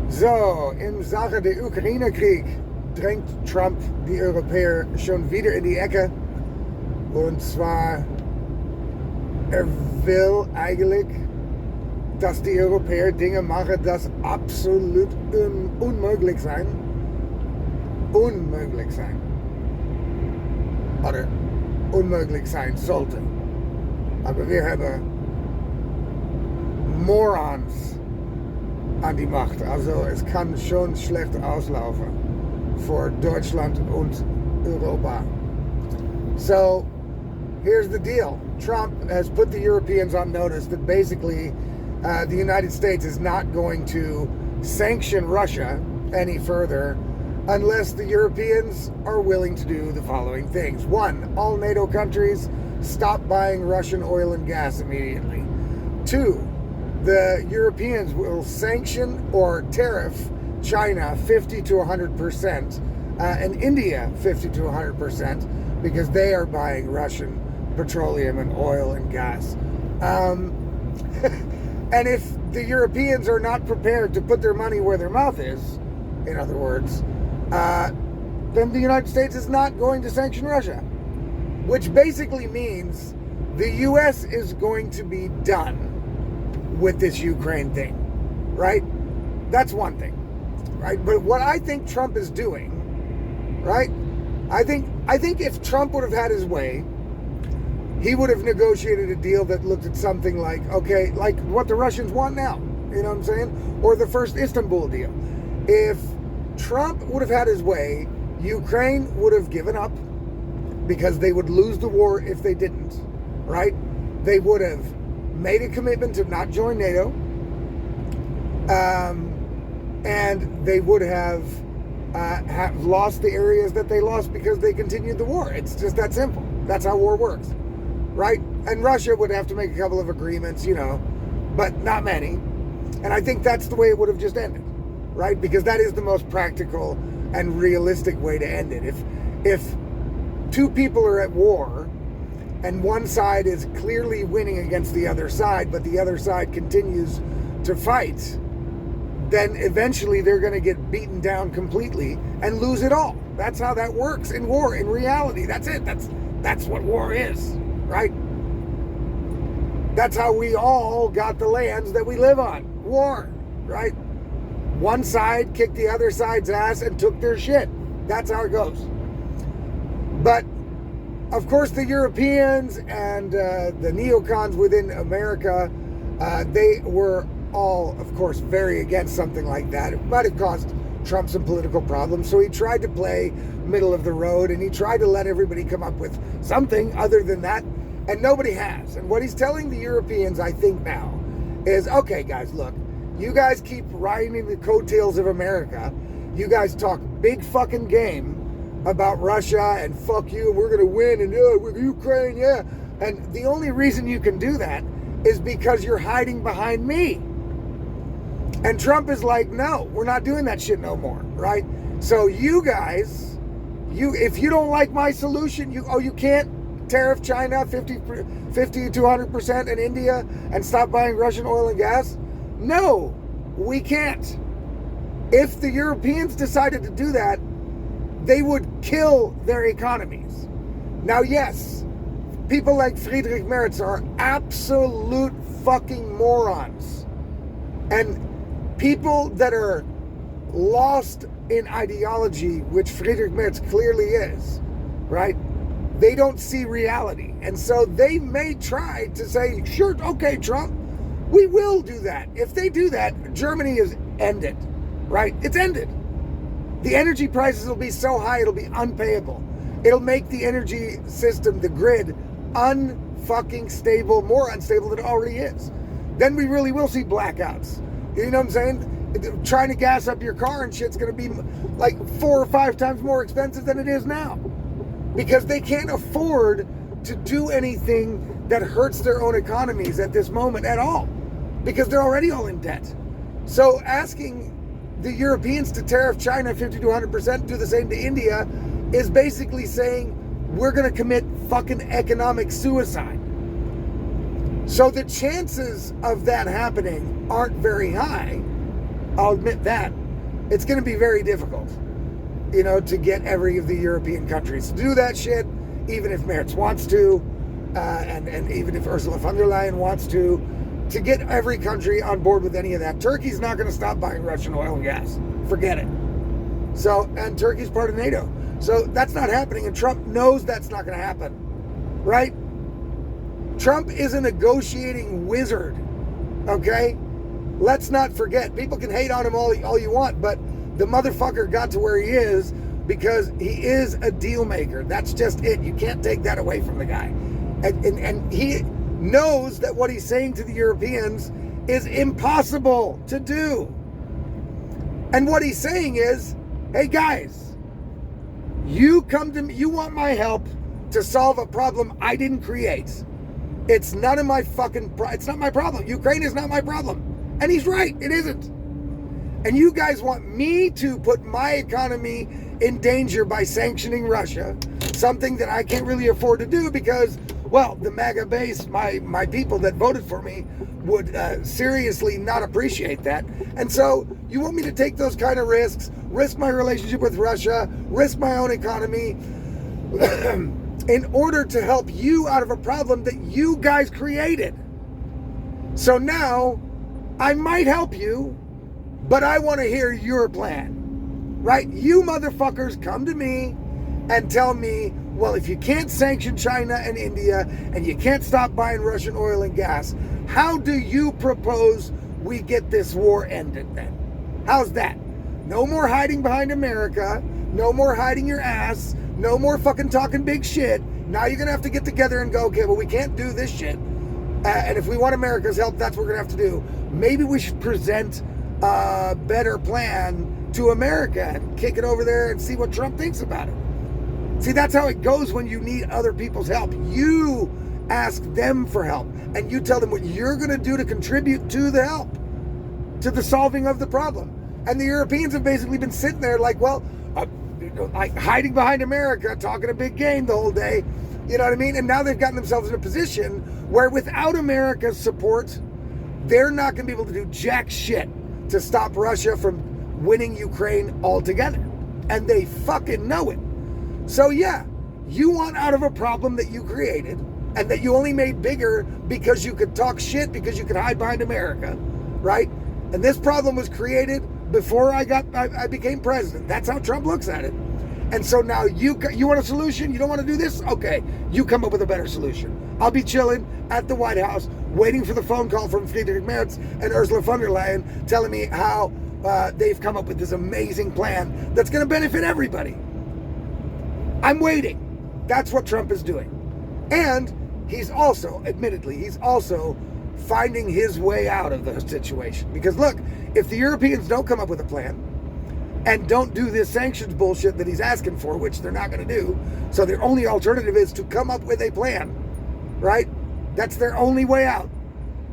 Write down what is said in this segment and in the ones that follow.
So, in Sache der Ukraine-Krieg drängt Trump die Europäer schon wieder in die Ecke. Und zwar, er will eigentlich, dass die Europäer Dinge machen, das absolut unmöglich sein. Unmöglich sein. Oder unmöglich sein sollte. Aber wir haben Morons an die Macht. Also es kann schon schlecht auslaufen für Deutschland und Europa. So, here's the deal. Trump has put the Europeans on notice that basically the United States is not going to sanction Russia any further unless the Europeans are willing to do the following things. One, all NATO countries stop buying Russian oil and gas immediately. Two, the Europeans will sanction or tariff China 50 to 100%, and India 50 to 100%, because they are buying Russian petroleum and oil and gas. And if the Europeans are not prepared to put their money where their mouth is, in other words, then the United States is not going to sanction Russia, which basically means the U.S. is going to be done with this Ukraine thing, right? That's one thing, right? But what I think Trump is doing, right? I think if Trump would have had his way, he would have negotiated a deal that looked at something like, okay, like what the Russians want now, you know what I'm saying? Or the first Istanbul deal. If Trump would have had his way, Ukraine would have given up because they would lose the war if they didn't, right? They would have made a commitment to not join NATO, and they would have lost the areas that they lost because they continued the war. It's just that simple. That's how war works, right? And Russia would have to make a couple of agreements, you know, but not many. And I think that's the way it would have just ended, right? Because that is the most practical and realistic way to end it. If two people are at war and one side is clearly winning against the other side, but the other side continues to fight, then eventually they're going to get beaten down completely and lose it all. That's how that works in war, in reality. That's it. That's what war is, right? That's how we all got the lands that we live on. War, right? One side kicked the other side's ass and took their shit. That's how it goes. But of course, the Europeans and the neocons within America, they were all, of course, very against something like that. It might have caused Trump some political problems, so he tried to play middle of the road, and he tried to let everybody come up with something other than that, and nobody has. And what he's telling the Europeans, I think now, is, okay, guys, look, you guys keep riding the coattails of America. You guys talk big fucking game about Russia and fuck you, we're gonna win, and yeah, we're Ukraine, yeah. And the only reason you can do that is because you're hiding behind me. And Trump is like, no, we're not doing that shit no more, right? So you guys, if you don't like my solution, you can't tariff China 50 to 100% in India and stop buying Russian oil and gas? No, we can't. If the Europeans decided to do that, they would kill their economies. Now, yes, people like Friedrich Merz are absolute fucking morons. And people that are lost in ideology, which Friedrich Merz clearly is, right? They don't see reality. And so they may try to say, sure, okay, Trump, we will do that. If they do that, Germany is ended, right? It's ended. The energy prices will be so high, it'll be unpayable. It'll make the energy system, the grid, unfucking stable, more unstable than it already is. Then we really will see blackouts. You know what I'm saying? Trying to gas up your car and shit's going to be like 4 or 5 times more expensive than it is now. Because they can't afford to do anything that hurts their own economies at this moment at all. Because they're already all in debt. So asking the Europeans to tariff China 50 to 100%, do the same to India, is basically saying we're going to commit fucking economic suicide. So the chances of that happening aren't very high. I'll admit that. it's going to be very difficult, to get every of the European countries to do that shit, even if Merz wants to, and even if Ursula von der Leyen wants to get every country on board with any of that. Turkey's not going to stop buying Russian oil and gas. Forget it. So, and Turkey's part of NATO. So that's not happening, and Trump knows that's not going to happen, right? Trump is a negotiating wizard, okay? Let's not forget. People can hate on him all you want, but the motherfucker got to where he is because he is a deal maker. That's just it. You can't take that away from the guy. And he knows that what he's saying to the Europeans is impossible to do. And what he's saying is, hey guys, you come to me, you want my help to solve a problem I didn't create. It's none of my it's not my problem. Ukraine is not my problem. And he's right, it isn't. And you guys want me to put my economy in danger by sanctioning Russia, something that I can't really afford to do because, well, the MAGA base, my people that voted for me would seriously not appreciate that. And so you want me to take those kind of risks, risk my relationship with Russia, risk my own economy, in order to help you out of a problem that you guys created. So now I might help you, but I want to hear your plan, right? You motherfuckers come to me and tell me, well, if you can't sanction China and India and you can't stop buying Russian oil and gas, how do you propose we get this war ended then? How's that? No more hiding behind America. No more hiding your ass. No more fucking talking big shit. Now you're going to have to get together and go, okay, well, we can't do this shit. And if we want America's help, that's what we're going to have to do. Maybe we should present a better plan to America and kick it over there and see what Trump thinks about it. See, that's how it goes when you need other people's help. You ask them for help and you tell them what you're going to do to contribute to the help, to the solving of the problem. And the Europeans have basically been sitting there like, well, like hiding behind America, talking a big game the whole day. You know what I mean? And now they've gotten themselves in a position where without America's support, they're not going to be able to do jack shit to stop Russia from winning Ukraine altogether. And they fucking know it. So yeah, you want out of a problem that you created and that you only made bigger because you could talk shit, because you could hide behind America, right? And this problem was created before I became president. That's how Trump looks at it. And so now you want a solution? You don't want to do this? Okay, you come up with a better solution. I'll be chilling at the White House waiting for the phone call from Friedrich Merz and Ursula von der Leyen telling me how they've come up with this amazing plan that's going to benefit everybody. I'm waiting. That's what Trump is doing. And he's also, admittedly, he's also finding his way out of the situation. Because look, if the Europeans don't come up with a plan and don't do this sanctions bullshit that he's asking for, which they're not going to do, so their only alternative is to come up with a plan, right? That's their only way out.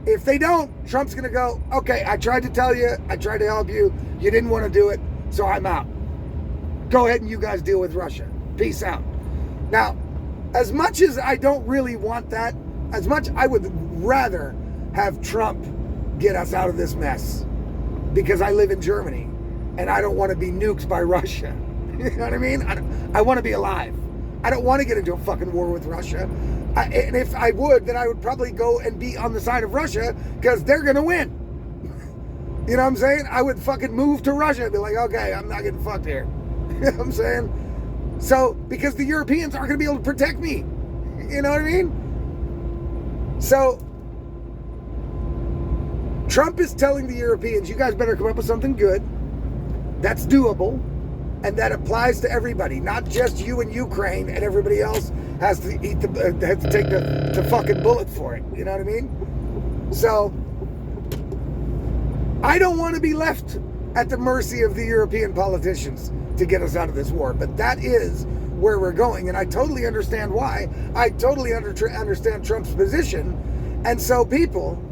If they don't, Trump's going to go, okay, I tried to tell you, I tried to help you, you didn't want to do it, so I'm out. Go ahead and you guys deal with Russia. Peace out. Now, as much as I don't really want that, as much I would rather have Trump get us out of this mess, because I live in Germany and I don't want to be nuked by Russia. You know what I mean? I want to be alive. I don't want to get into a fucking war with Russia. And if I would, then I would probably go and be on the side of Russia because they're going to win. You know what I'm saying? I would fucking move to Russia and be like, okay, I'm not getting fucked here. You know what I'm saying? So, because the Europeans aren't going to be able to protect me. You know what I mean? So, Trump is telling the Europeans, you guys better come up with something good that's doable and that applies to everybody, not just you and Ukraine, and everybody else has to take the fucking bullet for it. You know what I mean? So I don't want to be left at the mercy of the European politicians to get us out of this war, but that is where we're going, and I totally understand why. I totally understand Trump's position. And so people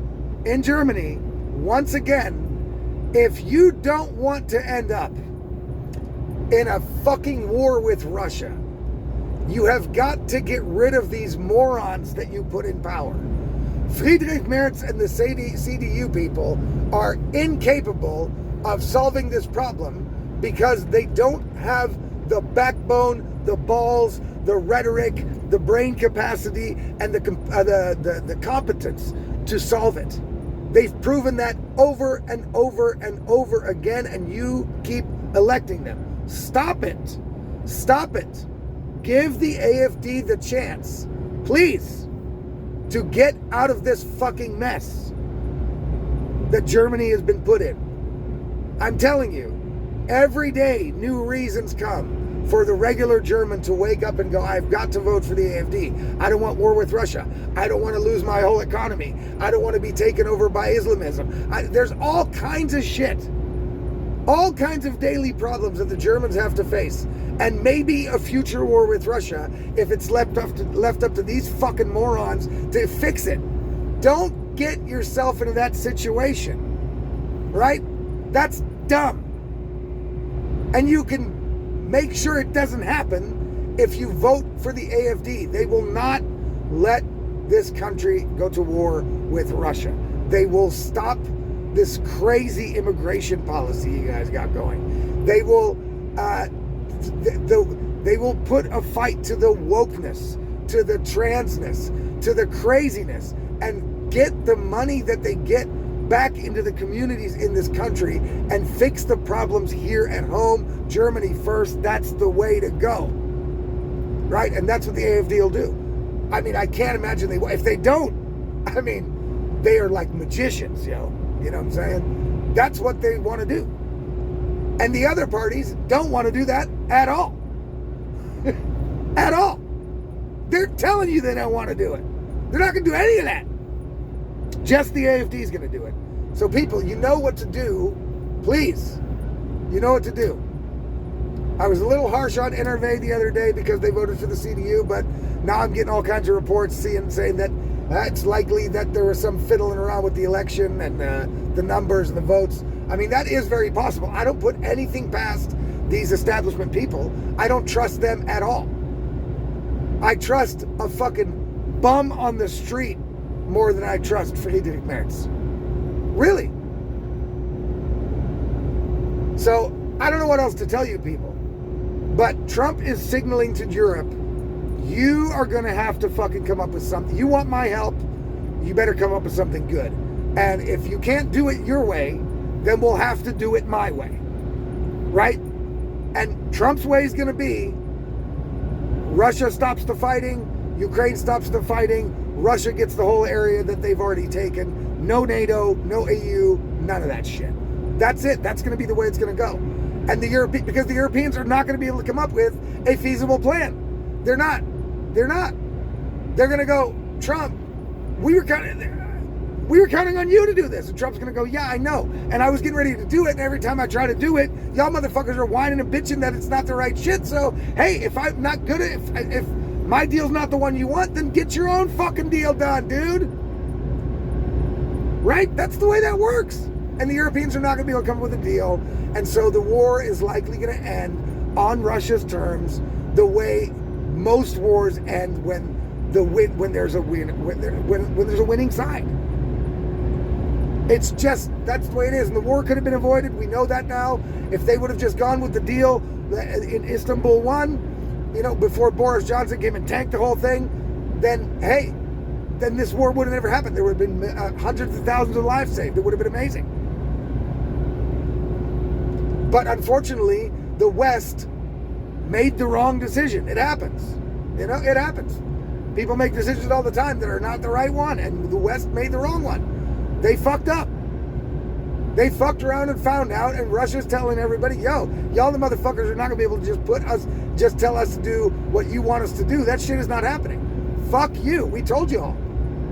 in Germany, once again, if you don't want to end up in a fucking war with Russia, you have got to get rid of these morons that you put in power. Friedrich Merz and the CDU people are incapable of solving this problem because they don't have the backbone, the balls, the rhetoric, the brain capacity, and the competence to solve it. They've proven that over and over and over again, and you keep electing them. Stop it. Stop it. Give the AFD the chance, please, to get out of this fucking mess that Germany has been put in. I'm telling you, every day new reasons come for the regular German to wake up and go, I've got to vote for the AFD. I don't want war with Russia. I don't want to lose my whole economy. I don't want to be taken over by Islamism. There's all kinds of shit. All kinds of daily problems that the Germans have to face. And maybe a future war with Russia if it's left up to these fucking morons to fix it. Don't get yourself into that situation. Right? That's dumb. And you can make sure it doesn't happen if you vote for the AFD. They will not let this country go to war with Russia. They will stop this crazy immigration policy you guys got going. They will they will put a fight to the wokeness, to the transness, to the craziness, and get the money that they get back into the communities in this country and fix the problems here at home. Germany first. That's the way to go. Right? And that's what the AFD will do. I mean, I can't imagine if they don't, I mean, they are like magicians, yo. You know what I'm saying? That's what they want to do. And the other parties don't want to do that at all. At all. They're telling you they don't want to do it. They're not going to do any of that. Just the AFD is going to do it. So people, you know what to do. Please. You know what to do. I was a little harsh on NRV the other day because they voted for the CDU, but now I'm getting all kinds of reports saying that it's likely that there was some fiddling around with the election and the numbers and the votes. I mean, that is very possible. I don't put anything past these establishment people. I don't trust them at all. I trust a fucking bum on the street more than I trust Friedrich Merz. Really. So, I don't know what else to tell you people. But Trump is signaling to Europe, you are going to have to fucking come up with something. You want my help, you better come up with something good. And if you can't do it your way, then we'll have to do it my way. Right? And Trump's way is going to be Russia stops the fighting, Ukraine stops the fighting, Russia gets the whole area that they've already taken. No NATO, no EU, none of that shit. That's it. That's going to be the way it's going to go. And because the Europeans are not going to be able to come up with a feasible plan. They're not. They're going to go, Trump, we were counting on you to do this. And Trump's going to go, yeah, I know. And I was getting ready to do it. And every time I try to do it, y'all motherfuckers are whining and bitching that it's not the right shit. So, hey, if I'm not good at if my deal's not the one you want, then get your own fucking deal done, dude. Right? That's the way that works. And the Europeans are not going to be able to come up with a deal. And so the war is likely going to end on Russia's terms the way most wars end when there's a winning side. It's just, that's the way it is. And the war could have been avoided. We know that now. If they would have just gone with the deal in Istanbul 1, before Boris Johnson came and tanked the whole thing, then, hey, then this war would have never happened. There would have been hundreds of thousands of lives saved. It would have been amazing. But unfortunately, the West made the wrong decision. It happens. It happens. People make decisions all the time that are not the right one, and the West made the wrong one. They fucked up. They fucked around and found out, and Russia's telling everybody, yo, y'all the motherfuckers are not going to be able to just tell us to do what you want us to do. That shit is not happening. Fuck you. We told you all.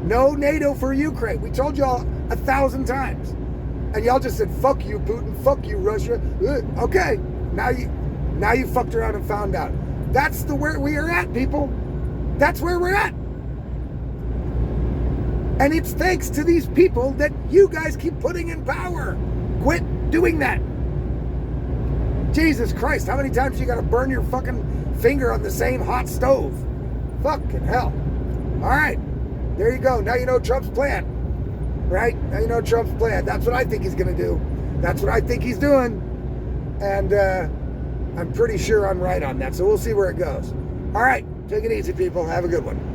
No NATO for Ukraine. We told y'all 1,000 times. And y'all just said, fuck you, Putin, fuck you, Russia. Okay, now you fucked around and found out. That's where we are at, people. That's where we're at. And it's thanks to these people that you guys keep putting in power. Quit doing that. Jesus Christ, how many times you gotta burn your fucking finger on the same hot stove? Fucking hell. All right, there you go. Now you know Trump's plan. Right? Now you know Trump's plan. That's what I think he's going to do. That's what I think he's doing. And I'm pretty sure I'm right on that. So we'll see where it goes. All right. Take it easy, people. Have a good one.